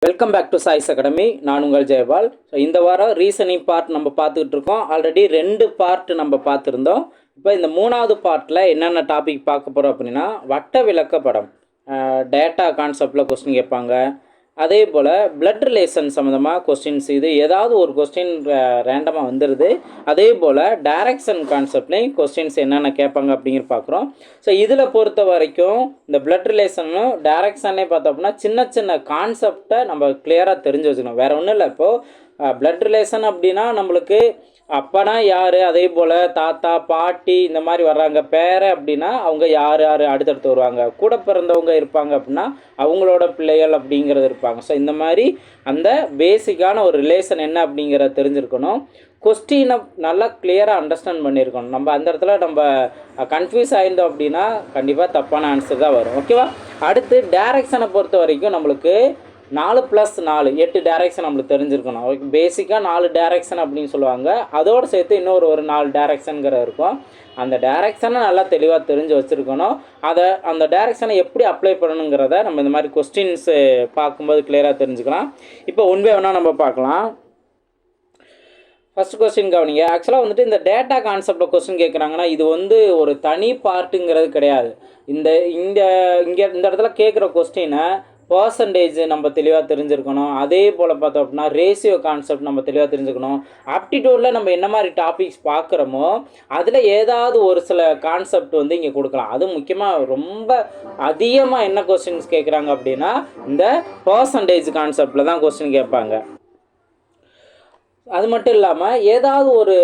Welcome back to Choice academy. நான் உங்கள் ஜெயபால். இந்த வாரம் ரீசனிங் பார்ட் நம்ம பார்த்துக்கிட்டு இருக்கோம். ஆல்ரெடி 2 பார்ட் நம்ம பார்த்துருந்தோம். இப்போ இந்த 3வது பார்ட்டில் என்னென்ன டாபிக் பார்க்க போகிறோம் அப்படின்னா, வட்ட விளக்கப்படம், டேட்டா கான்செப்டில் கொஸ்டின் கேட்பாங்க. அதே போல் பிளட் ரிலேஷன் சம்மந்தமாக கொஸ்டின்ஸ், இது ஏதாவது ஒரு கொஸ்டின் ரேண்டமாக வந்துடுது. அதே போல் டைரக்ஷன் கான்செப்ட்லேயும் கொஸ்டின்ஸ் என்னென்ன கேட்பாங்க அப்படிங்கிற பார்க்குறோம். ஸோ இதில் பொறுத்த வரைக்கும் இந்த பிளட் ரிலேஷனும் டைரக்ஷன்லேயே பார்த்தோம் அப்படின்னா சின்ன சின்ன கான்செப்டை நம்ம கிளியராக தெரிஞ்சு வச்சுக்கணும். வேறு ஒன்றும் இல்லை. இப்போது பிளட் ரிலேஷன் அப்படின்னா நம்மளுக்கு அப்பனா யார், அதே போல் தாத்தா பாட்டி இந்த மாதிரி வர்றாங்க. பேரை அப்படின்னா அவங்க யார் யார் அடுத்தடுத்து வருவாங்க. கூட பிறந்தவங்க இருப்பாங்க அப்படின்னா அவங்களோட பிள்ளைகள் அப்படிங்கிறது இருப்பாங்க. ஸோ இந்த மாதிரி அந்த பேசிக்கான ஒரு ரிலேஷன் என்ன அப்படிங்கிறத தெரிஞ்சிருக்கணும். கொஸ்டினை நல்லா கிளியராக அண்டர்ஸ்டாண்ட் பண்ணியிருக்கணும். நம்ம அந்த இடத்துல நம்ம கன்ஃபியூஸ் ஆகிருந்தோம் அப்படின்னா கண்டிப்பாக தப்பான ஆன்சர் தான் வரும். ஓகேவா? அடுத்து டைரக்ஷனை பொறுத்த வரைக்கும் நம்மளுக்கு 4+4 8 டைரக்ஷன் நம்மளுக்கு தெரிஞ்சிருக்கணும். பேசிக்காக 4 டைரக்ஷன் அப்படின்னு சொல்லுவாங்க. அதோடு சேர்த்து இன்னொரு 4 டைரக்ஷனுங்கிற இருக்கும். அந்த டைரக்ஷனை நல்லா தெளிவாக தெரிஞ்சு வச்சுருக்கணும். அந்த டைரக்ஷனை எப்படி அப்ளை பண்ணணுங்கிறத நம்ம இந்த மாதிரி கொஸ்டின்ஸு பார்க்கும்போது கிளியராக தெரிஞ்சுக்கலாம். இப்போ ஒன் பை ஒன்னாக நம்ம பார்க்கலாம். ஃபஸ்ட் கொஸ்டின் கவனிங்க. ஆக்சுவலாக வந்துட்டு இந்த டேட்டா கான்செப்டில் கொஸ்டின் கேட்குறாங்கன்னா இது ஒரு தனி பார்ட்டுங்கிறது கிடையாது. இந்த இடத்துல கேட்குற கொஸ்டினை பர்சன்டேஜ் நம்ம தெளிவாக தெரிஞ்சிருக்கணும். அதே போல் பார்த்தோம் அப்படின்னா ரேஷியோ கான்செப்ட் நம்ம தெளிவாக தெரிஞ்சுக்கணும். ஆப்டிடியூடில் நம்ம என்ன மாதிரி டாபிக்ஸ் பார்க்குறோமோ அதில் ஏதாவது ஒரு சில கான்செப்ட் இங்கே கொடுக்கலாம். அது முக்கியமாக ரொம்ப அதிகமாக என்ன கொஸ்டின்ஸ் கேட்குறாங்க அப்படின்னா இந்த பர்சன்டேஜ் கான்செப்டில் தான் கொஸ்டின் கேட்பாங்க. அது மட்டும் இல்லாமல் ஏதாவது ஒரு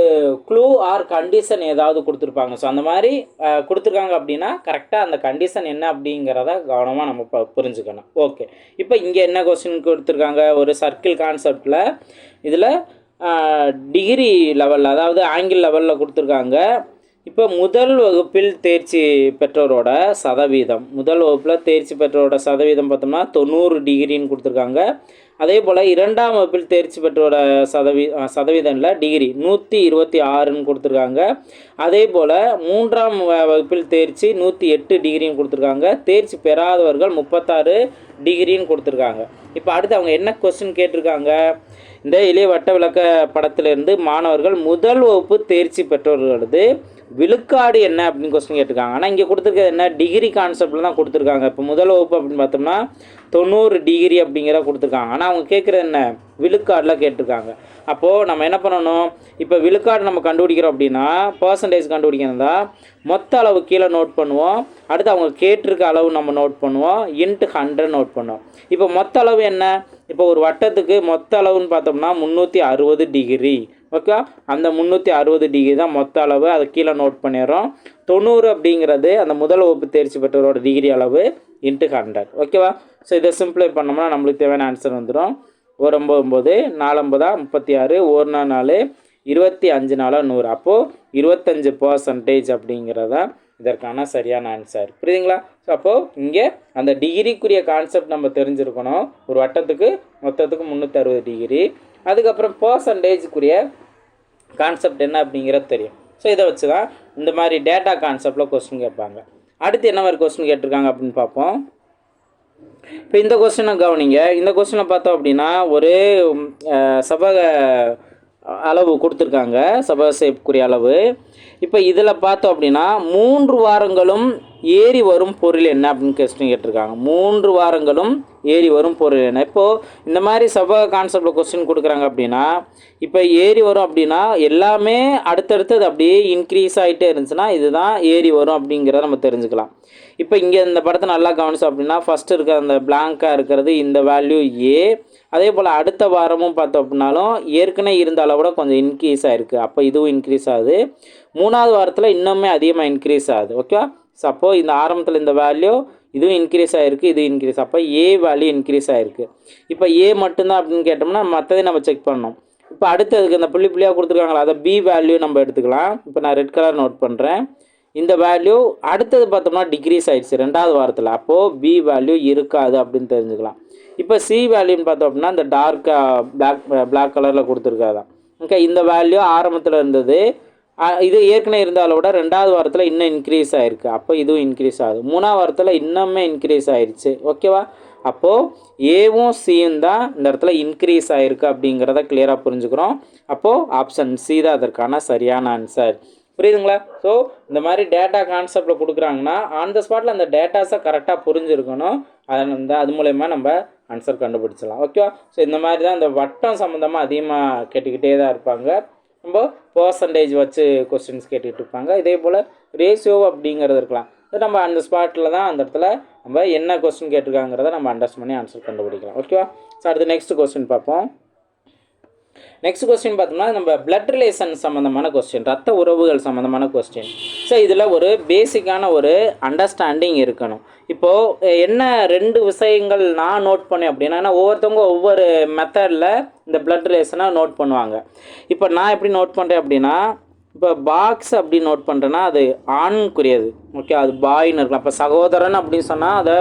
க்ளூ ஆர் கண்டிஷன் ஏதாவது கொடுத்துருப்பாங்க. ஸோ அந்த மாதிரி கொடுத்துருக்காங்க அப்படின்னா கரெக்டாக அந்த கண்டிஷன் என்ன அப்படிங்கிறத கவனமாக நம்ம புரிஞ்சுக்கணும். ஓகே, இப்போ இங்கே என்ன கொஸ்டின் கொடுத்துருக்காங்க? ஒரு சர்க்கிள் கான்செப்டில் இதில் டிகிரி லெவலில், அதாவது ஆங்கிள் லெவலில் கொடுத்துருக்காங்க. இப்போ முதல் வகுப்பில் தேர்ச்சி பெற்றோரோட சதவீதம், முதல் வகுப்பில் தேர்ச்சி பெற்றோரோட சதவீதம் பார்த்தோம்னா 90 டிகிரின்னு கொடுத்துருக்காங்க. அதே போல் 2ஆம் வகுப்பில் தேர்ச்சி பெற்றோட சதவீதம்ல டிகிரி 126ன்னு கொடுத்துருக்காங்க. அதே போல் 3ஆம் வகுப்பில் தேர்ச்சி 108 டிகிரின்னு கொடுத்துருக்காங்க. தேர்ச்சி பெறாதவர்கள் 36 டிகிரின்னு கொடுத்துருக்காங்க. இப்போ அடுத்து அவங்க என்ன கொஸ்டின் கேட்டிருக்காங்க? இந்த எளிய வட்ட விளக்க படத்திலிருந்து மாணவர்கள் முதல் வகுப்பு தேர்ச்சி பெற்றோர்களது விழுக்காடு என்ன அப்படின்னு கொஸ்டின் கேட்டிருக்காங்க. ஆனால் இங்கே கொடுத்துருக்கிறது என்ன? டிகிரி கான்செப்டில் தான் கொடுத்துருக்காங்க. இப்போ முதல் வகுப்பு அப்படின்னு பார்த்தோம்னா 90 டிகிரி அப்படிங்கிற கொடுத்துருக்காங்க. ஆனால் அவங்க கேட்குறது என்ன? விழுக்காடில் கேட்டிருக்காங்க. அப்போது நம்ம என்ன பண்ணணும்? இப்போ விழுக்காடு நம்ம கண்டுபிடிக்கிறோம் அப்படின்னா பர்சன்டேஜ் கண்டுபிடிக்கிறதா மொத்த அளவு கீழே நோட் பண்ணுவோம். அடுத்து அவங்க கேட்டிருக்க அளவு நம்ம நோட் பண்ணுவோம். இன்ட்டு 100 நோட் பண்ணுவோம். இப்போ மொத்த அளவு என்ன? இப்போ ஒரு வட்டத்துக்கு மொத்த அளவுன்னு பார்த்தோம்னா 360 டிகிரி. ஓகே, அந்த 360 டிகிரி தான் மொத்த அளவு. அதை கீழே நோட் பண்ணிடுறோம். 90 அப்படிங்கிறது அந்த முதல் வகுப்பு தேர்ச்சி பெற்றவரோட டிகிரி அளவு இன்ட்டு 100. ஓகேவா? ஸோ இதை சிம்பிளை பண்ணோம்னா நம்மளுக்கு தேவையான ஆன்சர் வந்துடும். 1 9 9 4 36 1 4 25 4 100. அப்போது 25% அப்படிங்கிறதா இதற்கான சரியான ஆன்சர். புரியுதுங்களா? ஸோ அப்போது இங்கே அந்த டிகிரிக்குரிய கான்செப்ட் நம்ம தெரிஞ்சிருக்கணும். ஒரு வட்டத்துக்கு மொத்தத்துக்கு 360 டிகிரி. அதுக்கப்புறம் பர்சன்டேஜுக்குரிய கான்செப்ட் என்ன அப்படிங்கிறது தெரியும். ஸோ இதை வச்சு தான் இந்த மாதிரி டேட்டா கான்செப்டில் கொஸ்டின் கேட்பாங்க. அடுத்து என்ன மாதிரி கொஸ்டின் கேட்டிருக்காங்க அப்படின்னு பார்ப்போம். இப்போ இந்த கொஸ்டினை கவனிங்க. இந்த கொஸ்டினை பார்த்தோம் அப்படின்னா ஒரு செவ்வக அளவு கொடுத்துருக்காங்க, செவ்வக ஷேப்புக்குரிய அளவு. இப்போ இதில் பார்த்தோம் அப்படின்னா 3 வாரங்களும் ஏறி வரும் பொருள் என்ன அப்படின்னு கொஸ்டின் கேட்டிருக்காங்க. 3 வாரங்களும் ஏறி வரும் பொருள் என்ன? இப்போது இந்த மாதிரி செவ்வக கான்செப்டில் கொஸ்டின் கொடுக்குறாங்க அப்படின்னா இப்போ ஏறி வரும் அப்படின்னா எல்லாமே அடுத்தடுத்து அது அப்படியே இன்க்ரீஸ் ஆகிட்டே இருந்துச்சுன்னா இதுதான் ஏறி வரும் அப்படிங்கிறத நம்ம தெரிஞ்சுக்கலாம். இப்போ இங்கே இந்த படத்தை நல்லா கவனிச்சோம் அப்படின்னா ஃபஸ்ட்டு இருக்கிற அந்த பிளாங்காக இருக்கிறது இந்த வேல்யூ ஏ. அதே போல் அடுத்த வாரமும் பார்த்தோம் அப்படின்னாலும் ஏற்கனவே இருந்த அளவோட கொஞ்சம் இன்க்ரீஸ் ஆகிருக்கு. அப்போ இதுவும் இன்க்ரீஸ் ஆகுது. 3ஆவது வாரத்தில் இன்னுமே அதிகமாக இன்க்ரீஸ் ஆகுது. ஓகே, ஸோ அப்போது இந்த ஆரம்பத்தில் இந்த வேல்யூ இதுவும் இன்க்ரீஸ் ஆகிருக்கு, இது இன்க்ரீஸ். அப்போ ஏ வேல்யூ இன்க்ரீஸ் ஆகிருக்கு. இப்போ ஏ மட்டும்தான் அப்படின்னு கேட்டோம்னா மற்றதையும் நம்ம செக் பண்ணணும். இப்போ அடுத்ததுக்கு இந்த புள்ளி புள்ளியாக கொடுத்துருக்காங்களா, அதை பி வேல்யூ நம்ம எடுத்துக்கலாம். இப்போ நான் ரெட் கலர் நோட் பண்ணுறேன். இந்த வேல்யூ அடுத்தது பார்த்தோம்னா டிக்ரீஸ் ஆகிடுச்சு 2ஆவது வாரத்தில். அப்போது பி வேல்யூ இருக்காது அப்படின்னு தெரிஞ்சுக்கலாம். இப்போ சி வேல்யூன்னு பார்த்தோம் அப்படின்னா இந்த டார்க்காக பிளாக் கலரில் கொடுத்துருக்காதான். ஓகே, இந்த வேல்யூ ஆரம்பத்தில் இருந்தது, இது ஏற்கனவே இருந்தால விட 2ஆவது வாரத்தில் இன்னும் இன்க்ரீஸ் ஆகிருக்கு. அப்போ இதுவும் இன்க்ரீஸ் ஆகுது. 3ஆவது வாரத்தில் இன்னுமே இன்க்ரீஸ் ஆகிடுச்சு. ஓகேவா? அப்போது ஏவும் சியும் தான் இந்த இடத்துல இன்க்ரீஸ் ஆகிருக்கு அப்படிங்கிறத கிளியராக புரிஞ்சுக்கிறோம். அப்போது ஆப்ஷன் சி தான் அதற்கான சரியான ஆன்சர். புரியுதுங்களா? ஸோ இந்த மாதிரி டேட்டா கான்செப்டில் கொடுக்குறாங்கன்னா ஆன் த ஸ்பாட்டில் அந்த டேட்டாஸை கரெக்டாக புரிஞ்சுருக்கணும். அது மூலயமா நம்ம ஆன்சர் கண்டுபிடிச்சலாம். ஓகேவா? ஸோ இந்த மாதிரி தான் இந்த வட்டம் சம்மந்தமாக அதிகமாக கேட்டுக்கிட்டே தான் இருப்பாங்க. நம்ம பர்சன்டேஜ் வச்சு கொஸ்டின்ஸ் கேட்டுக்கிட்டு இருப்பாங்க. இதே போல் ரேஷியோ அப்படிங்கிறது இருக்கலாம். அது நம்ம அந்த ஸ்பாட்டில் தான் அந்த இடத்துல நம்ம என்ன கொஸ்டின் கேட்டிருக்காங்கிறத நம்ம அண்டர்ஸ்டாண்ட் பண்ணி ஆன்சர் கண்டுபிடிக்கலாம். ஓகேவா? ஸோ அடுத்து நெக்ஸ்ட் கொஸ்டின் பார்ப்போம். நெக்ஸ்ட் கொஸ்டின் பார்த்தோம்னா நம்ம பிளட் ரிலேஷன் சம்மந்தமான கொஸ்டின், ரத்த உறவுகள் சம்மந்தமான கொஸ்டின். ஸோ இதில் ஒரு பேசிக்கான ஒரு அண்டர்ஸ்டாண்டிங் இருக்கணும். இப்போது என்ன 2 விஷயங்கள் நான் நோட் பண்ணேன் அப்படின்னா, ஒவ்வொருத்தவங்க ஒவ்வொரு மெத்தடில் இந்த பிளட் ரிலேஷனை நோட் பண்ணுவாங்க. இப்போ நான் எப்படி நோட் பண்ணுறேன் அப்படின்னா, இப்போ பாக்ஸ் அப்படி நோட் பண்ணுறேன்னா அது ஆணுக்குரியது. ஓகே, அது பாயின்னு இருக்கலாம். இப்போ சகோதரன் அப்படின்னு சொன்னால் அதை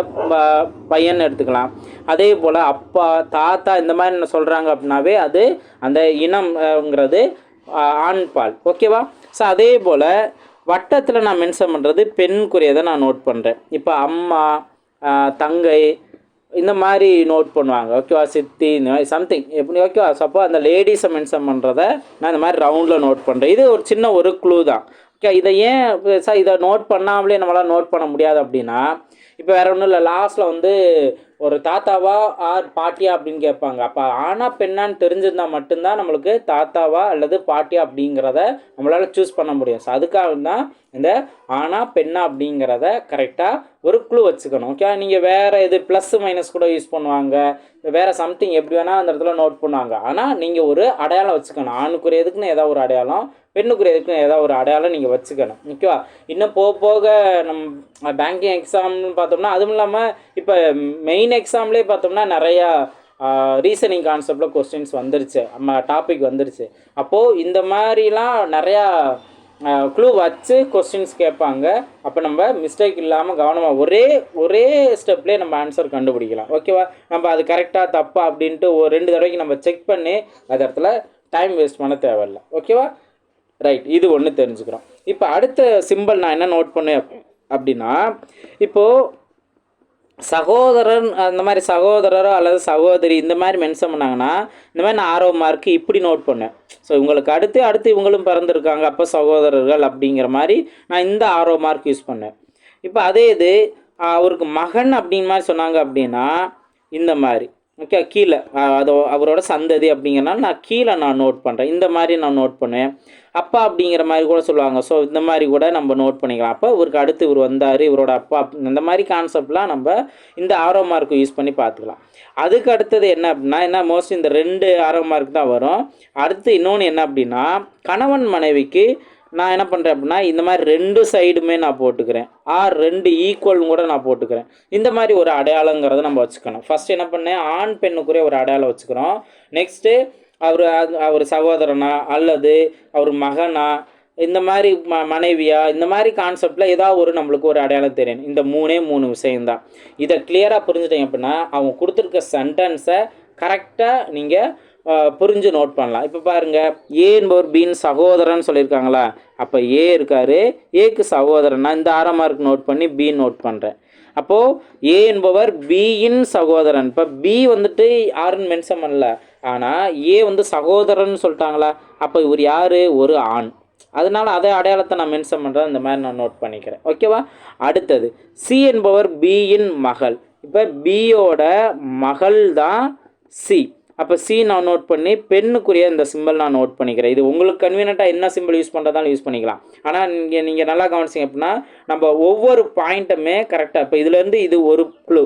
பையன் எடுத்துக்கலாம். அதே போல் அப்பா, தாத்தா இந்த மாதிரி என்ன சொல்கிறாங்க அப்படின்னாவே அது அந்த இனம்ங்கிறது ஆண் பால். ஓகேவா? ஸோ அதே போல் வட்டத்தில் நான் மென்ஷன் பண்ணுறது பெண்குரியதை நான் நோட் பண்ணுறேன். இப்போ அம்மா, தங்கை இந்த மாதிரி நோட் பண்ணுவாங்க. ஓகேவா? சித்தி இந்த மாதிரி சம்திங் எப்படி. ஓகேவா? சப்போ அந்த லேடிஸை மென்ஷன் பண்ணுறத நான் இந்த மாதிரி ரவுண்டில் நோட் பண்ணுறேன். இது ஒரு சின்ன ஒரு க்ளூ தான். ஓகே, இதை ஏன் சார் இதை நோட் பண்ணாமலே நம்மளால் நோட் பண்ண முடியாது அப்படின்னா, இப்போ வேறு ஒன்றும் இல்லை, லாஸ்ட்டில் வந்து ஒரு தாத்தாவா ஆர் பாட்டியா அப்படின்னு கேட்பாங்க. அப்போ ஆனா பெண்ணான்னு தெரிஞ்சிருந்தால் மட்டும்தான் நம்மளுக்கு தாத்தாவா அல்லது பாட்டியா அப்படிங்கிறத நம்மளால் சூஸ் பண்ண முடியும். ஸோ அதுக்காக தான் இந்த ஆனா பெண்ணா அப்படிங்கிறத கரெக்டாக ஒரு க்ளூ வச்சுக்கணும். ஓகே, நீங்கள் வேறு இது ப்ளஸ் மைனஸ் கூட யூஸ் பண்ணுவாங்க, வேறு சம்திங் எப்படி வேணால் அந்த இடத்துல நோட் பண்ணுவாங்க. ஆனால் நீங்கள் ஒரு அடையாளம் வச்சுக்கணும். ஆணுக்குரியதுக்குன்னு ஏதாவது ஒரு அடையாளம், பெண்ணுக்குரியதுக்குன்னு ஏதாவது ஒரு அடையாளம் நீங்கள் வச்சுக்கணும். ஓகேவா? இன்னும் போக போக நம்ம பேங்கிங் எக்ஸாம்னு பார்த்தோம்னா, அதுவும் இல்லாமல் இப்போ மெயின் எக்ஸாம்லேயே பார்த்தோம்னா நிறையா ரீசனிங் கான்செப்டில் கொஸ்டின்ஸ் வந்துருச்சு, நம்ம டாபிக் வந்துருச்சு. அப்போது இந்த மாதிரிலாம் நிறையா க்ளூ வச்சு கொஸ்டின்ஸ் கேட்பாங்க. அப்போ நம்ம மிஸ்டேக் இல்லாமல் கவனமாக ஒரே ஸ்டெப்லேயே நம்ம ஆன்சர் கண்டுபிடிக்கலாம். ஓகேவா? நம்ம அது கரெக்டாக தப்பா அப்படின்ட்டு ஒரு 2 தடவைக்கு நம்ம செக் பண்ணி அந்த இடத்துல டைம் வேஸ்ட் பண்ண தேவையில்லை. ஓகேவா? ரைட், இது ஒன்று தெரிஞ்சுக்கிறோம். இப்போ அடுத்த சிம்பிள் நான் என்ன நோட் பண்ணேன் அப்படின்னா, இப்போது சகோதரன் அந்த மாதிரி சகோதரரோ அல்லது சகோதரி இந்த மாதிரி மென்ஷன் பண்ணாங்கன்னா, இந்த மாதிரி நான் 6 மார்க்கு இப்படி நோட் பண்ணேன். ஸோ இவங்களுக்கு அடுத்து இவங்களும் பிறந்திருக்காங்க, அப்போ சகோதரர்கள் அப்படிங்கிற மாதிரி நான் இந்த 6 மார்க் யூஸ் பண்ணேன். இப்போ அதே இது அவருக்கு மகன் அப்படிங்கிற மாதிரி சொன்னாங்க அப்படின்னா இந்த மாதிரி. ஓகே, கீழே அது அவரோட சந்ததி அப்படிங்கிறனால நான் கீழே நான் நோட் பண்ணுறேன். இந்த மாதிரி நான் நோட் பண்ணுவேன். அப்பா அப்படிங்கிற மாதிரி கூட சொல்லுவாங்க. ஸோ இந்த மாதிரி கூட நம்ம நோட் பண்ணிக்கலாம். அப்போ இவருக்கு அடுத்து இவர் வந்தார், இவரோட அப்பா, இந்த மாதிரி கான்செப்ட்லாம் நம்ம இந்த 6 மார்க்கு யூஸ் பண்ணி பார்த்துக்கலாம். அதுக்கு அடுத்தது என்ன அப்படின்னா, என்ன மோஸ்ட்லி இந்த 2 6 மார்க் தான் வரும். அடுத்து இன்னொன்று என்ன அப்படின்னா, கணவன் மனைவிக்கு நான் என்ன பண்ணுறேன் அப்படின்னா, இந்த மாதிரி 2 சைடுமே நான் போட்டுக்கிறேன், 2 ஈக்குவல்னு கூட நான் போட்டுக்கிறேன். இந்த மாதிரி ஒரு அடையாளங்கிறத நம்ம வச்சுக்கணும். ஃபஸ்ட் என்ன பண்ணேன், ஆண் பெண்ணுக்குரிய ஒரு அடையாளம் வச்சுக்கிறோம். நெக்ஸ்ட்டு அவர் சகோதரனா அல்லது அவர் மகனா, இந்த மாதிரி மனைவியா, இந்த மாதிரி கான்செப்டில் ஏதாவது ஒரு நம்மளுக்கு ஒரு அடையாளம் தெரியும். இந்த 3 விஷயம்தான். இதை கிளியராக புரிஞ்சுட்டீங்க அப்படின்னா அவங்க கொடுத்துருக்க சென்டென்ஸை கரெக்டாக நீங்கள் புரிஞ்சு நோட் பண்ணலாம். இப்போ பாருங்கள், ஏ என்பவர் பின்னு சகோதரன் சொல்லியிருக்காங்களா, அப்போ ஏ இருக்கார், ஏக்கு சகோதரன்னா இந்த 6 மார்க் நோட் பண்ணி பி நோட் பண்ணுறேன். அப்போது ஏ என்பவர் பியின் சகோதரன். இப்போ பி வந்துட்டு யாருன்னு மென்ஷன் பண்ணல, ஆனால் ஏ வந்து சகோதரன் சொல்லிட்டாங்களா, அப்போ இவர் யார், ஒரு ஆண். அதனால் அதே அடையாளத்தை நான் மென்ஷன் பண்ணுறேன், இந்த மாதிரி நான் நோட் பண்ணிக்கிறேன். ஓகேவா? அடுத்தது சி என்பவர் பியின் மகள். இப்போ பியோட மகள் தான் சி. அப்போ சி நான் நோட் பண்ணி பெண்ணுக்குரிய இந்த சிம்பிள் நான் நோட் பண்ணிக்கிறேன். இது உங்களுக்கு கன்வீனியண்ட்டாக என்ன சிம்பிள் யூஸ் பண்ணுறதாலும் யூஸ் பண்ணிக்கலாம். ஆனால் நீங்கள் நல்லா கவனிச்சிங்க அப்படின்னா நம்ம ஒவ்வொரு பாயிண்ட்டுமே கரெக்டாக, இப்போ இதுலேருந்து இது ஒரு க்ளூ,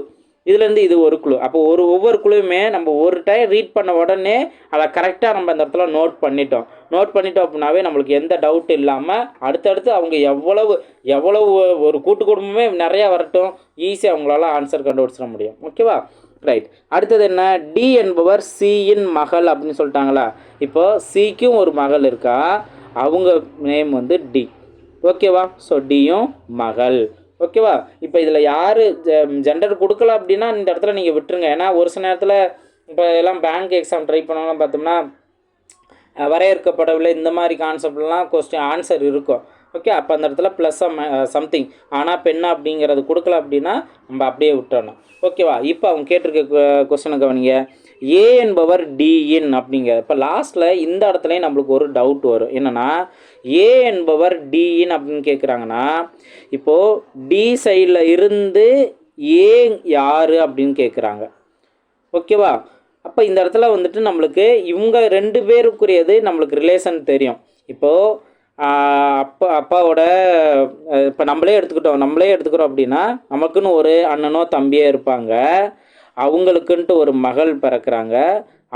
இதுலேருந்து இது ஒரு க்ளூ, அப்போ ஒவ்வொரு க்ளூவுமே நம்ம ஒரு டைம் ரீட் பண்ண உடனே அதை கரெக்டாக நம்ம அந்த இடத்துல நோட் பண்ணிட்டோம் அப்படின்னாவே நம்மளுக்கு எந்த டவுட் இல்லாமல் அடுத்தடுத்து அவங்க எவ்வளவு ஒரு கூட்டு குடும்பமே நிறையா வரட்டும், ஈஸியாக அவங்களால ஆன்சர் கண்டுபிடிச்சிட முடியும். ஓகேவா? ரைட். அடுத்தது என்ன, டி என்பவர் சியின் மகள் அப்படின்னு சொல்லிட்டாங்களா. இப்போ சிக்கும் ஒரு மகள் இருக்கா, அவங்க நேம் வந்து டி. ஓகேவா? ஸோ டியும் மகள். ஓகேவா? இப்போ இதில் யார் ஜெண்டர் கொடுக்கல அப்படின்னா இந்த இடத்துல நீங்கள் விட்டுருங்க. ஏன்னா ஒரு சில நேரத்தில் இப்போ எல்லாம் பேங்க் எக்ஸாம் ட்ரை பண்ணலாம் பார்த்தோம்னா வரையறுக்கப்படவில்லை இந்த மாதிரி கான்செப்ட்லாம் கொஸ்டின் ஆன்சர் இருக்கும். ஓகே. அப்போ அந்த இடத்துல ப்ளஸ் சம்திங் ஆனால் பெண்ணா அப்படிங்கிறது கொடுக்கல அப்படின்னா நம்ம அப்படியே விட்டுறணும். ஓகேவா? இப்போ அவங்க கேட்டிருக்க கொஸ்டினை கவனிங்க. ஏ என்பவர் டி இன் அப்படிங்கிற இப்போ லாஸ்ட்டில் இந்த இடத்துலையும் நம்மளுக்கு ஒரு டவுட் வரும். என்னென்னா ஏ என்பவர் டி இன் அப்படின்னு கேட்குறாங்கன்னா இப்போது டி சைடில் இருந்து ஏ யார் அப்படின்னு கேட்குறாங்க. ஓகேவா? அப்போ இந்த இடத்துல வந்துட்டு நம்மளுக்கு இவங்க 2 பேருக்குரியது நம்மளுக்கு ரிலேஷன் தெரியும். இப்போது அப்பாவோட இப்போ நம்மளே எடுத்துக்கிறோம் அப்படின்னா நமக்குன்னு ஒரு அண்ணனோ தம்பியோ இருப்பாங்க. அவங்களுக்குன்ட்டு ஒரு மகள் பிறக்கிறாங்க.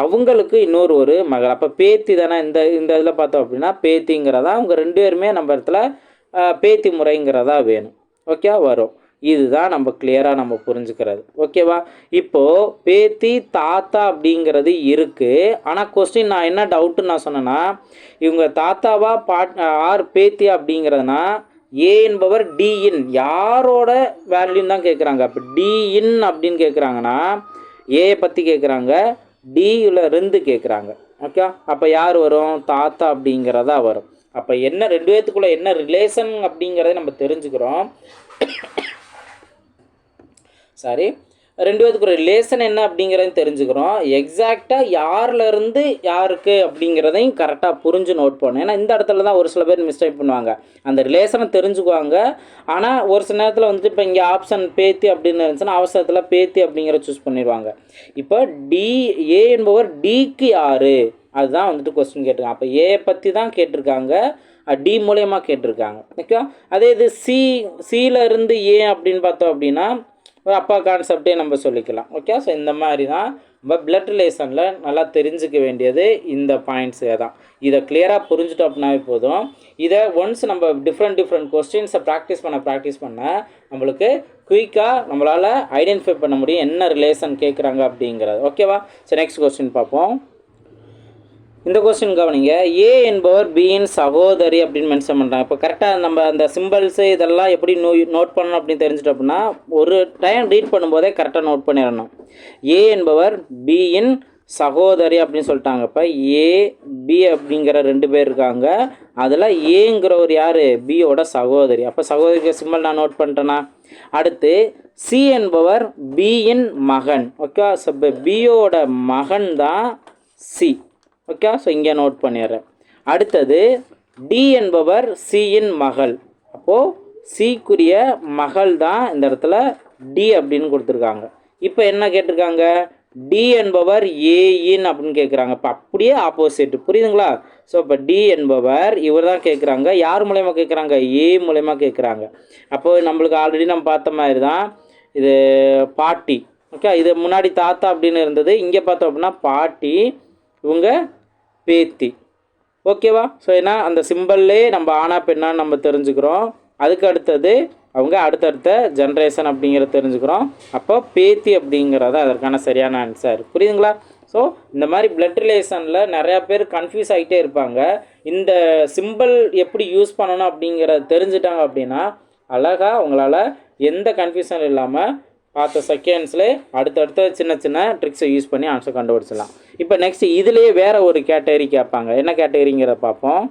அவங்களுக்கு இன்னொரு ஒரு மகள். அப்போ பேத்தி தானே இந்த இதில் பார்த்தோம் அப்படின்னா பேத்திங்கிறதா அவங்க 2 பேருமே நம்ம இடத்துல பேத்தி முறைங்கிறதா வேணும். ஓகே வரும். இதுதான் நம்ம கிளியராக நம்ம புரிஞ்சுக்கிறது. ஓகேவா? இப்போது பேத்தி தாத்தா அப்படிங்கிறது இருக்குது. ஆனால் கொஸ்டின் நான் என்ன டவுட்டுன்னு நான் சொன்னேன்னா இவங்க தாத்தாவா ஆர் பேத்தி அப்படிங்கிறதுனா ஏ என்பவர் டி இன் யாரோட வேல்யூன்னு தான் கேட்குறாங்க. அப்போ டி இன் அப்படின்னு கேட்குறாங்கன்னா ஏயை பற்றி கேட்குறாங்க, டியில் இருந்து கேட்குறாங்க. ஓகே. அப்போ யார் வரும்? தாத்தா அப்படிங்கிறதா வரும். அப்போ என்ன 2 பேத்துக்குள்ளே என்ன ரிலேஷன் அப்படிங்கிறத நம்ம தெரிஞ்சுக்கிறோம். சாரி 2 பேத்துக்கு ஒரு ரிலேஷன் என்ன அப்படிங்கிறதையும் தெரிஞ்சுக்கிறோம். எக்ஸாக்டாக யார்லேருந்து யாருக்கு அப்படிங்கிறதையும் கரெக்டாக புரிஞ்சு நோட் பண்ணணும். ஏன்னா இந்த இடத்துல தான் ஒரு சில பேர் மிஸ்டேக் பண்ணுவாங்க. அந்த ரிலேஷனை தெரிஞ்சுக்குவாங்க. ஆனால் ஒரு சில நேரத்தில் வந்துட்டு இப்போ இங்கே ஆப்ஷன் பேத்தி அப்படின்னு இருந்துச்சுன்னா அவசரத்தில் பேத்தி அப்படிங்கிற சூஸ் பண்ணிடுவாங்க. இப்போ டி ஏ என்பவர் டிக்கு யார் அதுதான் வந்துட்டு கொஸ்டின் கேட்டிருக்காங்க. அப்போ ஏ பற்றி தான் கேட்டிருக்காங்க, டி மூலயமா கேட்டிருக்காங்க. ஓகே. அதே இது சியில் இருந்து ஏ அப்படின்னு பார்த்தோம் அப்படின்னா ஒரு அப்பா கான்செப்டே நம்ம சொல்லிக்கலாம். ஓகே. ஸோ இந்த மாதிரி தான் நம்ம பிளட் ரிலேஷனில் நல்லா தெரிஞ்சுக்க வேண்டியது இந்த பாயிண்ட்ஸே தான். இதை கிளியராக புரிஞ்சுட்டோம் அப்படின்னாவே போதும். இதை ஒன்ஸ் நம்ம டிஃப்ரெண்ட் கொஸ்டின்ஸை ப்ராக்டிஸ் பண்ண நம்மளுக்கு குயிக்காக நம்மளால் ஐடென்டிஃபை பண்ண முடியும் என்ன ரிலேஷன் கேட்குறாங்க அப்படிங்கிறது. ஓகேவா? ஸோ நெக்ஸ்ட் கொஸ்டின் பார்ப்போம். இந்த கொஸ்டின் கவனிங்க. ஏ என்பவர் பியின் சகோதரி அப்படின்னு மென்ஷன் பண்ணுறாங்க. இப்போ கரெக்டாக நம்ம அந்த சிம்பிள்ஸு இதெல்லாம் எப்படி நோட் பண்ணணும் அப்படின்னு தெரிஞ்சுட்டோம் அப்படின்னா ஒரு டைம் ரீட் பண்ணும்போதே கரெக்டாக நோட் பண்ணிடணும். ஏ என்பவர் பியின் சகோதரி அப்படின்னு சொல்லிட்டாங்க. இப்போ ஏ பி அப்படிங்கிற 2 பேர் இருக்காங்க. அதில் ஏங்கிறவர் யார்? பியோட சகோதரி. அப்போ சகோதரிக்கு சிம்பிள் நான் நோட் பண்ணிட்டேன்னா அடுத்து சி என்பவர் பியின் மகன். ஓகே. ஸோ இப்போ பியோட மகன் தான் சி. ஓகே. ஸோ இங்கே நோட் பண்ணிடுறேன். அடுத்தது டி என்பவர் சியின் மகள். அப்போது சிக்குரிய மகள் தான் இந்த இடத்துல டி அப்படின்னு கொடுத்துருக்காங்க. இப்போ என்ன கேட்டிருக்காங்க? டி என்பவர் ஏயின் அப்படின்னு கேட்குறாங்க. இப்போ அப்படியே ஆப்போசிட். புரியுதுங்களா? ஸோ இப்போ டி என்பவர் இவர் தான் கேட்குறாங்க. யார் மூலயமா கேட்குறாங்க? ஏ மூலயமா கேட்குறாங்க. அப்போது நம்மளுக்கு ஆல்ரெடி நம்ம பார்த்த மாதிரி தான் இது பாட்டி. ஓகே. இது முன்னாடி தாத்தா அப்படின்னு இருந்தது. இங்கே பார்த்தோம் அப்படின்னா பாட்டி, இவங்க பேத்தி. ஓகேவா? ஸோ ஏன்னா அந்த சிம்பிள்லே நம்ம ஆனா பெண்ணான்னு நம்ம தெரிஞ்சுக்கிறோம். அதுக்கு அடுத்தது அவங்க அடுத்தடுத்த ஜென்ரேஷன் அப்படிங்கிறத தெரிஞ்சுக்கிறோம். அப்போ பேத்தி அப்படிங்கிறத அதற்கான சரியான ஆன்சர். புரியுதுங்களா? ஸோ இந்த மாதிரி பிளட் ரிலேஷனில் நிறையா பேர் கன்ஃபியூஸ் ஆகிட்டே இருப்பாங்க. இந்த சிம்பிள் எப்படி யூஸ் பண்ணணும் அப்படிங்கிறத தெரிஞ்சுட்டாங்க அப்படின்னா அழகாக அவங்களால எந்த கன்ஃபியூஷன் இல்லாமல் பார்த்த செகண்ட்ஸ்லேயே அடுத்தடுத்த சின்ன ட்ரிக்ஸை யூஸ் பண்ணி ஆன்சர் கண்டுபிடிச்சிடலாம். இப்போ நெக்ஸ்ட் இதுலேயே வேறு ஒரு கேட்டகரி கேட்பாங்க. என்ன கேட்டகரிங்கிறத பார்ப்போம்.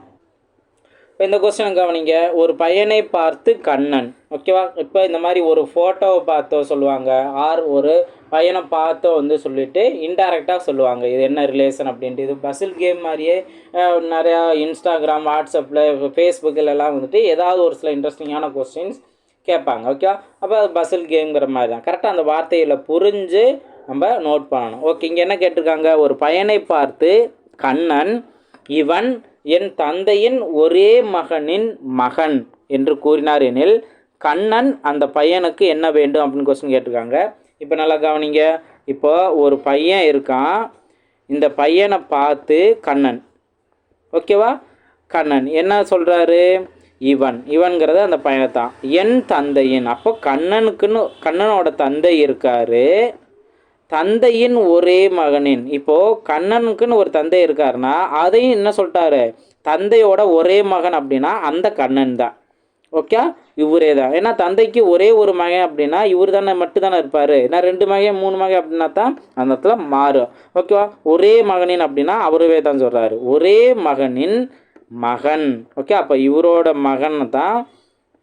இப்போ இந்த கொஸ்டின் கவனிங்க. ஒரு பையனை பார்த்து கண்ணன். ஓகேவா? இப்போ இந்த மாதிரி ஒரு ஃபோட்டோவை பார்த்தோ சொல்லுவாங்க, ஆர் ஒரு பையனை பார்த்தோ வந்து சொல்லிவிட்டு இன்டைரக்டாக சொல்லுவாங்க இது என்ன ரிலேஷன் அப்படின்ட்டு. இது பசில் கேம் மாதிரியே நிறையா இன்ஸ்டாகிராம், வாட்ஸ்அப்பில், ஃபேஸ்புக்கிலலாம் வந்துட்டு ஏதாவது ஒரு சில இன்ட்ரெஸ்டிங்கான கொஸ்டின்ஸ் கேட்பாங்க. ஓகே. அப்போ அது பசில் கேம்ங்கிற மாதிரி தான். கரெக்டாக அந்த வார்த்தையில் புரிஞ்சு நம்ம நோட் பண்ணணும். ஓகே. இங்கே என்ன கேட்டிருக்காங்க? ஒரு பையனை பார்த்து கண்ணன் இவன் என் தந்தையின் ஒரே மகனின் மகன் என்று கூறினார் எனில் கண்ணன் அந்த பையனுக்கு என்ன வேண்டும் அப்படின்னு கொஸ்டின் கேட்டிருக்காங்க. இப்போ நல்லா கவனிங்க. இப்போ ஒரு பையன் இருக்கான். இந்த பையனை பார்த்து கண்ணன். ஓகேவா? கண்ணன் என்ன சொல்கிறாரு? இவன்கிறது அந்த பையனை தான். என் தந்தையின். அப்போ கண்ணனோட தந்தை இருக்காரு. தந்தையின் ஒரே மகனின். இப்போது கண்ணனுக்குன்னு ஒரு தந்தை இருக்காருன்னா அதையும் என்ன சொல்லிட்டாரு? தந்தையோட ஒரே மகன் அப்படின்னா அந்த கண்ணன் தான். ஓகே. இவரே தான். ஏன்னா தந்தைக்கு ஒரே ஒரு மகன் அப்படின்னா இவர் தானே மட்டும் தானே இருப்பார். ஏன்னா 2 மகன் 3 மகன் அப்படின்னா தான் அந்த இடத்துல மாறும். ஓகேவா? ஒரே மகனின் அப்படின்னா அவரவே தான் சொல்கிறாரு. ஒரே மகனின் மகன். ஓகே, அப்போ இவரோட மகன் தான்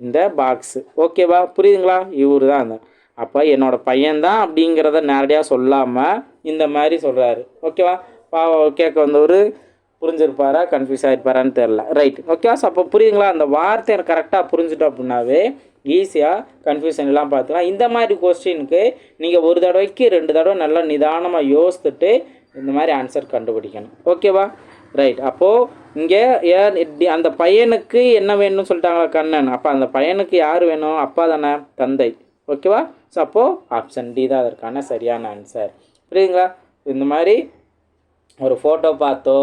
இந்த பாக்ஸு. ஓகேவா, புரியுதுங்களா? இவர் தான் அந்த, அப்போ என்னோடய பையன்தான் அப்படிங்கிறத நேரடியாக சொல்லாமல் இந்த மாதிரி சொல்கிறாரு. ஓகேவா, கேட்க வந்தவர் புரிஞ்சிருப்பாரா கன்ஃபியூஸ் ஆகிருப்பாரான்னு தெரில. ரைட், ஓகேவா. ஸோ அப்போ புரியுதுங்களா? அந்த வார்த்தையை கரெக்டாக புரிஞ்சுட்டோம் அப்படின்னாவே ஈஸியாக கன்ஃபியூஷன் எல்லாம் பார்த்துக்கலாம். இந்த மாதிரி கொஸ்டினுக்கு நீங்கள் ஒரு தடவைக்கு 2 தடவை நல்லா நிதானமாக யோசித்துட்டு இந்த மாதிரி ஆன்சர் கண்டுபிடிக்கணும். ஓகேவா, ரைட். அப்போது இங்கே அந்த பையனுக்கு என்ன வேணும்னு சொல்லிட்டாங்களா, கண்ணன். அப்போ அந்த பையனுக்கு யார் வேணும்? அப்பா தானே, தந்தை. ஓகேவா. ஸோ அப்போது ஆப்ஷன் டி தான் அதற்கான சரியான ஆன்சர். புரியுதுங்களா? இந்த மாதிரி ஒரு ஃபோட்டோ பார்த்தோ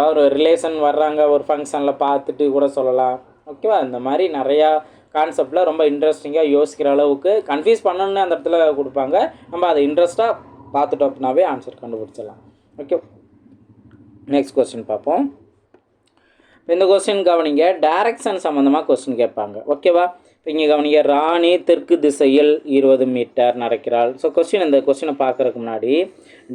ஒரு ரிலேஷன் வர்றாங்க ஒரு ஃபங்க்ஷனில் பார்த்துட்டு கூட சொல்லலாம். ஓகேவா, இந்த மாதிரி நிறையா கான்செப்டில் ரொம்ப இன்ட்ரெஸ்டிங்காக யோசிக்கிற அளவுக்கு கன்ஃபியூஸ் பண்ணணுன்னு அந்த இடத்துல கொடுப்பாங்க. நம்ம அதை இன்ட்ரெஸ்ட்டாக பார்த்துட்டோம் அப்படின்னாவே ஆன்சர் கண்டுபிடிச்சிடலாம். ஓகே, நெக்ஸ்ட் கொஸ்டின் பார்ப்போம். இந்த கொஸ்டின் கவனிங்க, டைரக்ஷன் சம்மந்தமாக கொஸ்டின் கேட்பாங்க. ஓகேவா, இப்போ இங்கே கவனிங்க, ராணி தெற்கு திசையில் 20 மீட்டர் நடக்கிறாள். ஸோ இந்த கொஸ்டினை பார்க்குறதுக்கு முன்னாடி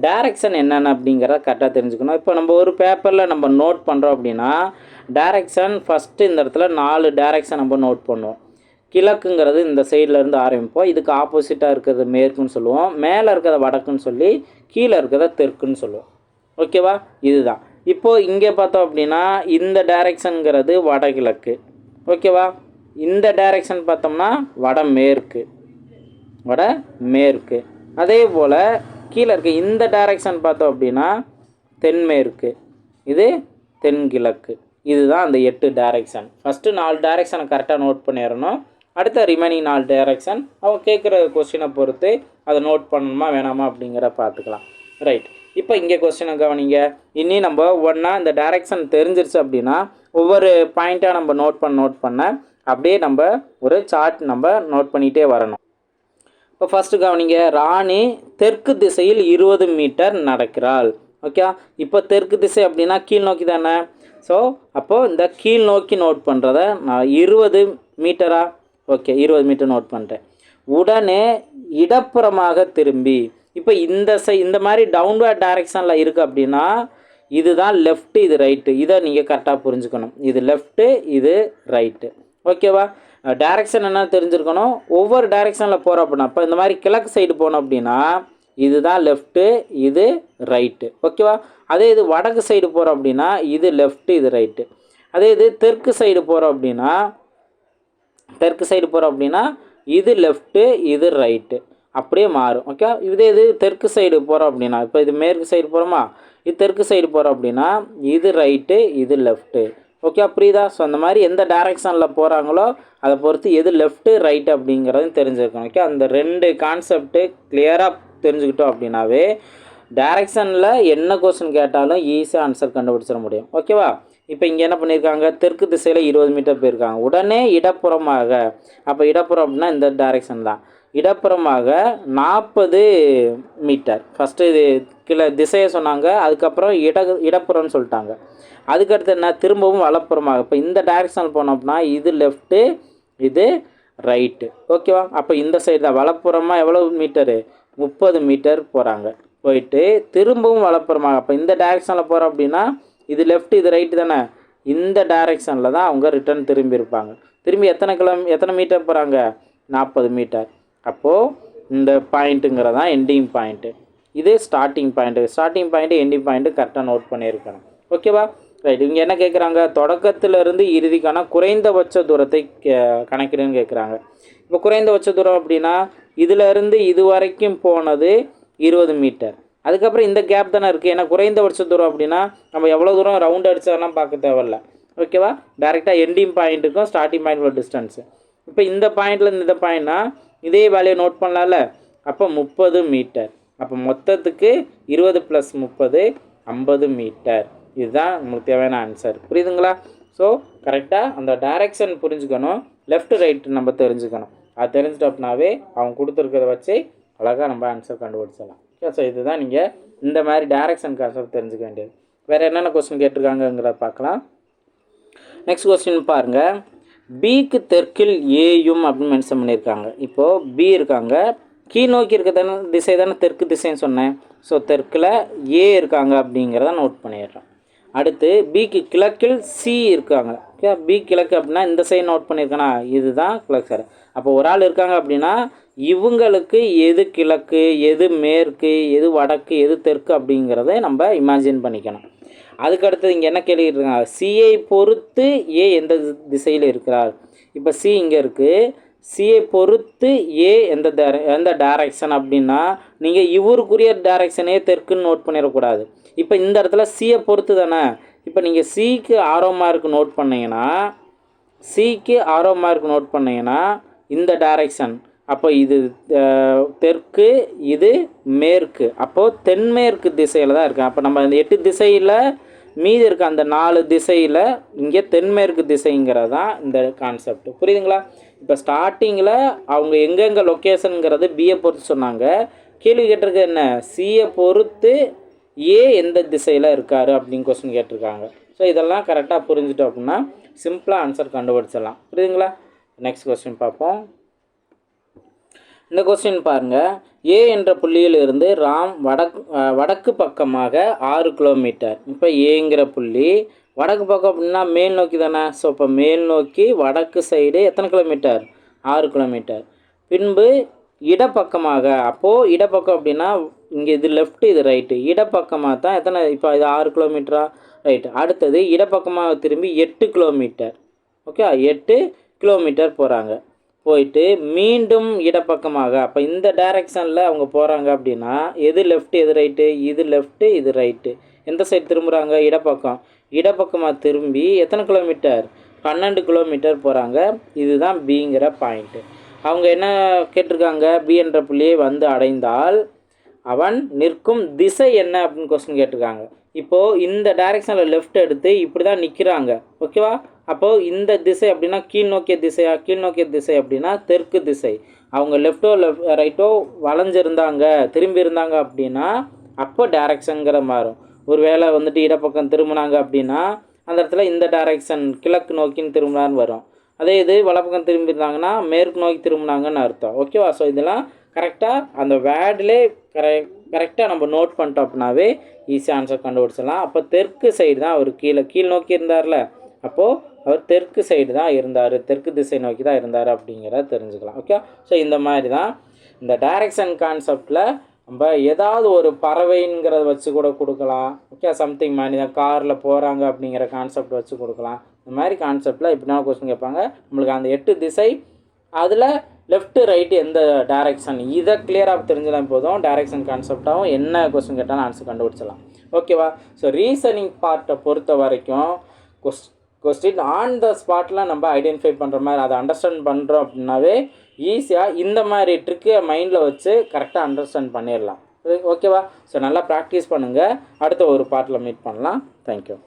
டைரக்ஷன் என்னென்ன அப்படிங்கிறத கரெக்டாக தெரிஞ்சுக்கணும். இப்போ நம்ம ஒரு பேப்பரில் நம்ம நோட் பண்ணுறோம் அப்படின்னா டைரக்ஷன் ஃபஸ்ட்டு இந்த இடத்துல 4 டைரக்ஷன் நம்ம நோட் பண்ணுவோம். கிழக்குங்கிறது இந்த சைட்லேருந்து ஆரம்பிப்போம். இதுக்கு ஆப்போசிட்டாக இருக்கிறது மேற்குன்னு சொல்லுவோம். மேலே இருக்கிறத வடக்குன்னு சொல்லி கீழே இருக்கிறத தெற்குன்னு சொல்லுவோம். ஓகேவா, இதுதான். இப்போது இங்கே பார்த்தோம் அப்படின்னா இந்த டைரக்ஷனுங்கிறது வடகிழக்கு. ஓகேவா, இந்த டைரக்ஷன் பார்த்தோம்னா வடமேற்கு. அதே போல் கீழே இருக்க இந்த டைரக்ஷன் பார்த்தோம் அப்படின்னா தென்மேற்கு, இது தென்கிழக்கு. இதுதான் அந்த 8 டைரக்ஷன். ஃபஸ்ட்டு 4 டைரக்ஷனை கரெக்டாக நோட் பண்ணிடணும். அடுத்த ரிமைனிங் 4 டைரக்ஷன் அவங்க கேட்குற கொஸ்டினை பொறுத்து அதை நோட் பண்ணணுமா வேணாமா அப்படிங்கிற பார்த்துக்கலாம். ரைட், இப்போ இங்கே கொஸ்டினை கவனிங்க. இனி நம்ம ஒன்றா இந்த டைரக்ஷன் தெரிஞ்சிருச்சு அப்படின்னா ஒவ்வொரு பாயிண்ட்டாக நம்ம நோட் பண்ண அப்படியே நம்ம ஒரு சார்ட் நம்ம நோட் பண்ணிகிட்டே வரணும். இப்போ ஃபஸ்ட்டு கவனிங்க, ராணி தெற்கு திசையில் 20 மீட்டர் நடக்கிறாள். ஓகே, இப்போ தெற்கு திசை அப்படின்னா கீழ் நோக்கி தானே. ஸோ அப்போது இந்த கீழ் நோக்கி நோட் பண்ணுறத நான் 20 மீட்டரா, ஓகே 20 மீட்டர் நோட் பண்ணுறேன். உடனே இடப்புறமாக திரும்பி, இப்போ இந்த மாதிரி டவுன்வர்ட் டைரக்ஷனில் இருக்குது அப்படின்னா இதுதான் லெஃப்ட்டு, இது ரைட்டு. இதை நீங்கள் கரெக்டாக புரிஞ்சுக்கணும். இது லெஃப்ட்டு, இது ரைட்டு. ஓகேவா, டைரக்ஷன் என்ன தெரிஞ்சிருக்கணும். ஒவ்வொரு டைரக்ஷனில் போகிறோம் அப்படின்னா இப்போ இந்த மாதிரி கிழக்கு சைடு போனோம் அப்படின்னா இதுதான் லெஃப்ட்டு, இது ரைட்டு. ஓகேவா, அதே இது வடக்கு சைடு போகிறோம் அப்படின்னா இது லெஃப்ட்டு, இது ரைட்டு. அதே இது தெற்கு சைடு போகிறோம் அப்படின்னா இது லெஃப்ட்டு, இது ரைட்டு. அப்படியே மாறும். ஓகே, இது தெற்கு சைடு போகிறோம் அப்படின்னா இப்போ இது மேற்கு சைடு போகிறோமா, இது தெற்கு சைடு போகிறோம் அப்படின்னா இது ரைட்டு, இது லெஃப்ட்டு. ஓகே, புரியுதா? ஸோ அந்த மாதிரி எந்த டைரக்ஷனில் போகிறாங்களோ அதை பொறுத்து எது லெஃப்ட்டு ரைட்டு அப்படிங்கிறதும் தெரிஞ்சுக்கணும். ஓகே, அந்த 2 கான்செப்ட்டு கிளியராக தெரிஞ்சுக்கிட்டோம் அப்படின்னாவே டைரக்ஷனில் என்ன கொஸ்டின் கேட்டாலும் ஈஸியாக ஆன்சர் கண்டுபிடிச்சிட முடியும். ஓகேவா, இப்போ இங்கே என்ன பண்ணியிருக்காங்க, தெற்கு திசையில் 20 மீட்டர் போயிருக்காங்க. உடனே இடப்புறமாக, அப்போ இடப்புறம் அப்படின்னா இந்த டைரக்ஷன் தான். இடப்புறமாக 40 மீட்டர். ஃபஸ்ட்டு இது கீழே திசையை சொன்னாங்க, அதுக்கப்புறம் இடப்புறம்னு சொல்லிட்டாங்க. அதுக்கடுத்து என்ன, திரும்பவும் வலப்புறமாக. இப்போ இந்த டைரக்ஷனில் போனோம் அப்படின்னா இது லெஃப்ட்டு, இது ரைட்டு. ஓகேவா, அப்போ இந்த சைடு தான் வலப்புறமாக எவ்வளோ மீட்டரு, 30 மீட்டர் போகிறாங்க. போயிட்டு திரும்பவும் வலப்புறமாக, அப்போ இந்த டைரக்ஷனில் போகிறோம் அப்படின்னா இது லெஃப்ட், இது ரைட்டு தானே. இந்த டைரக்ஷனில் தான் அவங்க ரிட்டர்ன் திரும்பி இருப்பாங்க. திரும்பி எத்தனை மீட்டர் போகிறாங்க, 40 மீட்டர். அப்போது இந்த பாயிண்ட்டுங்கிறதான் எண்டிங் பாயிண்ட்டு, இது ஸ்டார்டிங் பாயிண்ட்டு எண்டிங் பாயிண்ட்டு கரெக்டாக நோட் பண்ணியிருக்கணும். ஓகேவா, ரைட். இவங்க என்ன கேட்குறாங்க, தொடக்கத்திலிருந்து இறுதிக்கான குறைந்தபட்ச தூரத்தை கணக்கிடுன்னு கேட்குறாங்க. இப்போ குறைந்தபட்ச தூரம் அப்படின்னா இதிலேருந்து இது வரைக்கும் போனது 20 மீட்டர். அதுக்கப்புறம் இந்த கேப் தானே இருக்குது. ஏன்னா குறைந்தபட்ச தூரம் அப்படின்னா நம்ம எவ்வளோ தூரம் ரவுண்ட் அடித்தாலாம் பார்க்க தேவையில்ல. ஓகேவா, டேரெக்டாக எண்டிங் பாயிண்ட்டுக்கும் ஸ்டார்டிங் பாயிண்ட் உள்ள டிஸ்டன்ஸு. இப்போ இந்த பாயிண்ட்லேருந்து இந்த பாயிண்ட்னா இதே வேலையை நோட் பண்ணலாம்ல. அப்போ 30 மீட்டர். அப்போ மொத்தத்துக்கு 20 + 30 50 மீட்டர். இதுதான் உங்களுக்கு தேவையான ஆன்சர். புரியுதுங்களா? ஸோ கரெக்டாக அந்த டைரக்ஷன் புரிஞ்சுக்கணும், லெஃப்ட் ரைட் நம்ம தெரிஞ்சுக்கணும். அது தெரிஞ்சிட்டோம்னாவே அவங்க கொடுத்துருக்கிறத வச்சு அழகாக நம்ம ஆன்சர் கண்டுபிடிச்சிடலாம். ஓகே, ஸோ இதுதான் நீங்கள் இந்த மாதிரி டைரக்ஷன் கான்செப்ட் தெரிஞ்சுக்க வேண்டியது. வேறு என்னென்ன கொஸ்டின் கேட்டிருக்காங்கங்கிறத பார்க்கலாம். நெக்ஸ்ட் கொஸ்டின் பாருங்கள், பிக்கு தெற்கில் ஏயும் அப்படின்னு மென்ஷன் பண்ணியிருக்காங்க. இப்போது பி இருக்காங்க, கீழ் நோக்கி இருக்க திசை தானே தெற்கு திசைன்னு சொன்னேன். ஸோ தெற்கில் ஏ இருக்காங்க அப்படிங்கிறத நோட் பண்ணிடுறோம். அடுத்து பிக்கு கிழக்கில் சி இருக்காங்க. ஓகே, பி கிழக்கு அப்படின்னா இந்த சைடு நோட் பண்ணியிருக்கேனா, இதுதான் கிழக்கு சார். அப்போ ஒரு ஆள் இருக்காங்க அப்படின்னா இவங்களுக்கு எது கிழக்கு, எது மேற்கு, எது வடக்கு, எது தெற்கு அப்படிங்கிறத நம்ம இமேஜின் பண்ணிக்கணும். அதுக்கடுத்து இங்கே என்ன கேள்விருக்காங்க, சியை பொறுத்து ஏ எந்த திசையில் இருக்கிறார். இப்போ சி இங்கே இருக்குது, சியை பொறுத்து ஏ எந்த டைரக்ஷன் அப்படின்னா நீங்கள் இவருக்குரிய டைரக்ஷனே தெற்குன்னு நோட் பண்ணிடக்கூடாது. இப்போ இந்த இடத்துல சியை பொறுத்து தானே. இப்போ நீங்கள் சிக்கு ஆரோ மார்க் நோட் பண்ணிங்கன்னா, இந்த டைரக்ஷன், அப்போ இது தெற்கு, இது மேற்கு, அப்போது தென்மேற்கு திசையில் தான் இருக்குது. அப்போ நம்ம இந்த 8 திசையில் மீதி இருக்க அந்த 4 திசையில் இங்கே தென்மேற்கு திசைங்கிறது தான் இந்த கான்செப்ட். புரியுதுங்களா? இப்போ ஸ்டார்டிங்கில் அவங்க எங்கெங்கே லொக்கேஷனுங்கிறது பியை பொறுத்து சொன்னாங்க. கேள்வி கேட்டிருக்கு என்ன, சியை பொறுத்து ஏ எந்த திசையில் இருக்கார் அப்படின்னு கொஸ்டின் கேட்டிருக்காங்க. ஸோ இதெல்லாம் கரெக்டாக புரிஞ்சுட்டோம் அப்படின்னா சிம்பிளாக ஆன்சர் கண்டுபிடிச்சிடலாம். புரியுதுங்களா? நெக்ஸ்ட் கொஸ்டின் பார்ப்போம். இந்த கொஸ்டின் பாருங்கள். ஏ என்ற புள்ளியில் இருந்து ராம் வடக்கு பக்கமாக 6 கிலோமீட்டர். இப்போ ஏங்கிற புள்ளி வடக்கு பக்கம் அப்படின்னா மேல் நோக்கி தானே. ஸோ இப்போ மேல் நோக்கி வடக்கு சைடு எத்தனை கிலோமீட்டர், 6 கிலோமீட்டர். பின்பு இடப்பக்கமாக, அப்போது இடப்பக்கம் அப்படின்னா இங்கே இது லெஃப்ட், இது ரைட்டு. இடப்பக்கமாக தான் எத்தனை, இப்போ இது 6 கிலோமீட்டரா, ரைட்டு. அடுத்தது இடப்பக்கமாக திரும்பி 8 கிலோமீட்டர். ஓகே, 8 கிலோமீட்டர் போகிறாங்க. போயிட்டு மீண்டும் இடப்பக்கமாக, அப்போ இந்த டைரெக்ஷனில் அவங்க போகிறாங்க அப்படின்னா எது லெஃப்ட், எது ரைட்டு, இது லெஃப்ட்டு, இது ரைட்டு. எந்த சைடு திரும்புகிறாங்க, இடப்பக்கம். இடப்பக்கமாக திரும்பி எத்தனை கிலோமீட்டர், 12 கிலோமீட்டர் போகிறாங்க. இதுதான் பிங்கிற பாயிண்ட்டு. அவங்க என்ன கேட்டிருக்காங்க, பி என்ற புள்ளியை வந்து அடைந்தால் அவன் நிற்கும் திசை என்ன அப்படின்னு கொஸ்டின் கேட்டிருக்காங்க. இப்போது இந்த டைரெக்ஷனில் லெஃப்ட் எடுத்து இப்படி தான் நிற்கிறாங்க. ஓகேவா? அப்போது இந்த திசை அப்படின்னா கீழ் நோக்கிய திசையா, கீழ் நோக்கிய திசை அப்படின்னா தெற்கு திசை. அவங்க லெஃப்டோ ரைட்டோ வளைஞ்சிருந்தாங்க, திரும்பி இருந்தாங்க அப்படின்னா அப்போ டைரக்ஷனுங்கிற மாறும். ஒரு வேளை வந்துட்டு இடப்பக்கம் திரும்பினாங்க அப்படின்னா அந்த இடத்துல இந்த டைரக்ஷன் கிழக்கு நோக்கின்னு திரும்பினான்னு வரும். அதே இது வலப்பக்கம் திரும்பியிருந்தாங்கன்னா மேற்கு நோக்கி திரும்பினாங்கன்னு அர்த்தம். ஓகேவா? ஸோ இதெல்லாம் கரெக்டாக அந்த வேர்டிலே கரெக்டாக நம்ம நோட் பண்ணிட்டோம் அப்படின்னாவே ஈஸியாக ஆன்சர் கண்டுபிடிச்சிடலாம். அப்போ தெற்கு சைடு தான் அவர் கீழ் நோக்கி இருந்தார்ல, அப்போது அவர் தெற்கு சைடு தான் இருந்தார், தெற்கு திசை நோக்கி தான் இருந்தார் அப்படிங்கிறத தெரிஞ்சுக்கலாம். ஓகே, ஸோ இந்த மாதிரி தான் இந்த டைரக்ஷன் கான்செப்டில் நம்ம ஏதாவது ஒரு பறவைங்கிறத வச்சு கூட கொடுக்கலாம். ஓகே, சம்திங் மாதிரி தான் காரில் போகிறாங்க அப்படிங்கிற கான்செப்ட் வச்சு கொடுக்கலாம். இந்த மாதிரி கான்செப்டில் எப்படின்னா கொஸ்டின் கேட்பாங்க. நம்மளுக்கு அந்த 8 திசை, அதில் லெஃப்ட்டு ரைட்டு எந்த டைரக்ஷன், இதை கிளியராக தெரிஞ்சாலும் போதும். டைரக்ஷன் கான்செப்டாகவும் என்ன கொஸ்டின் கேட்டாலும் ஆன்சர் கண்டுபிடிச்சலாம். ஓகேவா? ஸோ ரீசனிங் பார்ட்டை பொறுத்த வரைக்கும் கொஸ்டின் ஆன் த ஸ்பாட்டில் நம்ம ஐடென்டிஃபை பண்ணுற மாதிரி அதை அண்டர்ஸ்டாண்ட் பண்ணுறோம் அப்படின்னாவே ஈஸியாக இந்த மாதிரி ட்ரிக்கை மைண்டில் வச்சு கரெக்டாக அண்டர்ஸ்டாண்ட் பண்ணிடலாம். ஓகேவா? ஸோ நல்லா ப்ராக்டிஸ் பண்ணுங்கள். அடுத்த ஒரு பார்ட்டில் மீட் பண்ணலாம். தேங்க்யூ.